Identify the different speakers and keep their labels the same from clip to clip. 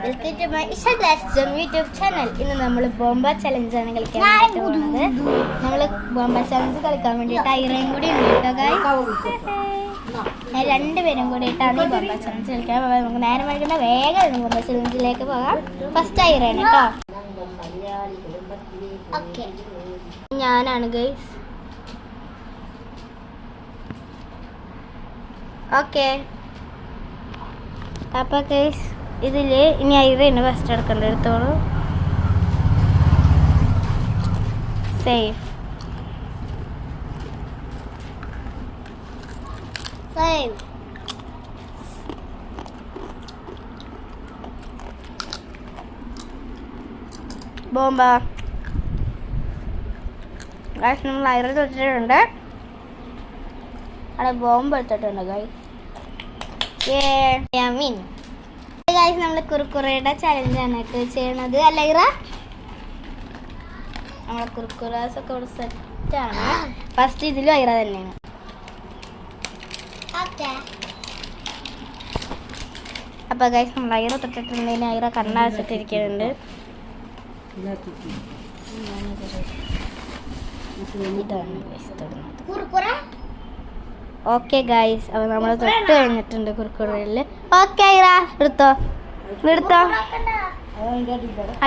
Speaker 1: Welcome to my YouTube channel. ഇന്ന് നമ്മൾ Bomba ചലഞ്ചാണ് കളിക്കാൻ വേണ്ടിയിട്ട് പോകുന്നത്. നമ്മൾ ബോംബ ചലഞ്ച് കളിക്കാൻ വേണ്ടിയിട്ട് ഐറയും കൂടി ഉണ്ട് കേട്ടോ ഗായ്സ്. രണ്ടുപേരും കൂടിയിട്ടാണ് ഈ ബോംബ ചലഞ്ച് കളിക്കാൻ. നമുക്ക് നേരം വൈകുന്ന വേഗം ബോംബ ചലഞ്ചിലേക്ക് പോകാം. ഫസ്റ്റ് ഐറയാണ് കേട്ടോ. ഓക്കെ, ഞാനാണ് ഗൈസ്. ഓക്കെ, അപ്പോൾ ഗൈസ് ഇതിൽ ഇനി ഐറയാണ് ഫസ്റ്റ് എടുക്കേണ്ടത്. എടുത്തോളൂ. Safe safe Bomba. ഗൈസ് നമ്മൾ ഐറ തൊട്ടിട്ടുണ്ട്. അവിടെ ബോംബ് എടുത്തിട്ടുണ്ട് ഗൈസ്. ഗൈസ് നമ്മൾ കുറുക്കുറയുടെ ചലഞ്ചാണ് കേട്ടോ ചെയ്യണത്. അല്ല ഐറ, നമ്മളെ കുറുക്കുറാസ് ഒക്കെ ഇവിടെ സെറ്റാണ്. ഫസ്റ്റ് ഇതിലും ഐറ തന്നെയാണ്. അപ്പൊ ഗൈസ് നമ്മൾ ഐറ തൊട്ടിട്ടുണ്ടെങ്കിൽ ഐറ കണ്ണടച്ചിട്ടിരിക്കുന്നുണ്ട്. ഇതാണ് ഗൈസ് തൊടുന്നത്. ഓക്കെ ഗൈസ്, അപ്പോൾ നമ്മൾ തൊട്ട് കഴിഞ്ഞിട്ടുണ്ട് കുറുക്കുറയിൽ. ഓക്കെ ഐറ എടുത്തോ, എടുത്തോ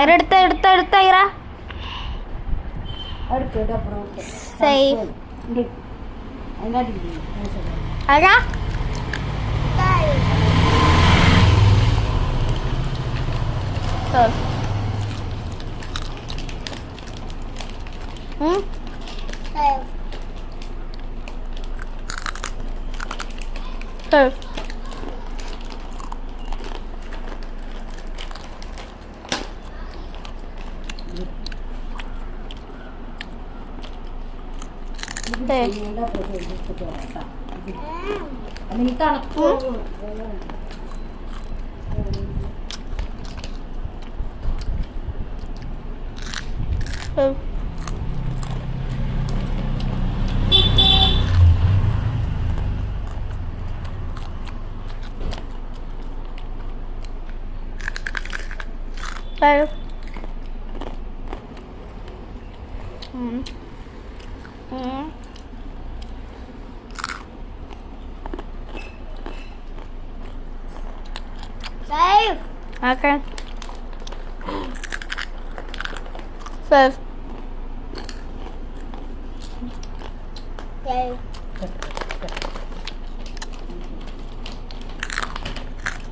Speaker 1: ഐറ, എടുത്തോ എടുത്തോ എടുത്തോ Aira. Safe Aira. Safe. Safe. Safe. Okay. Safe. Safe.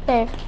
Speaker 1: Safe.